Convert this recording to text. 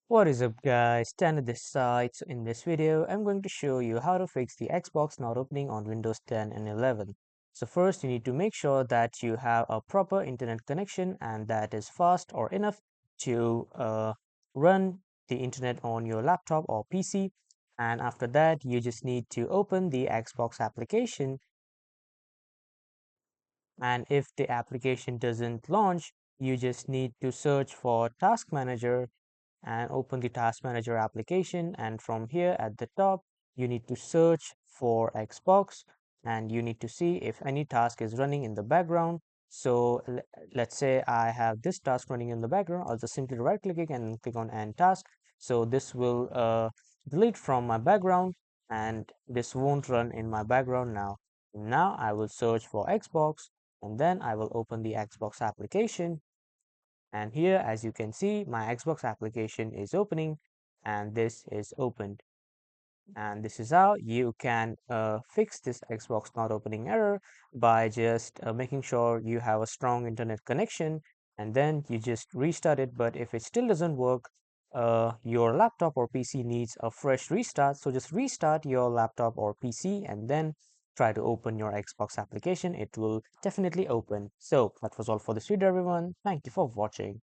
What is up guys, Tanner this side. So in this video, I'm going to show you how to fix the Xbox not opening on Windows 10 and 11. So first you need to make sure that you have a proper internet connection and that is fast or enough to run the internet on your laptop or PC. And after that, you just need to open the Xbox application. And if the application doesn't launch, you just need to search for Task Manager and open the Task Manager application, and from here at the top you need to search for Xbox and you need to see if any task is running in the background. So let's say I have this task running in the background. I'll just simply right clicking and click on end task. So this will delete from my background and this won't run in my background now. Now I will search for Xbox and then I will open the Xbox application, and here as you can see my Xbox application is opening and this is opened. And this is how you can fix this Xbox not opening error by just making sure you have a strong internet connection, and then you just restart it. But if it still doesn't work, your laptop or PC needs a fresh restart. So just restart your laptop or PC and then try to open your Xbox application. It will definitely open. So that was all for this video everyone. Thank you for watching.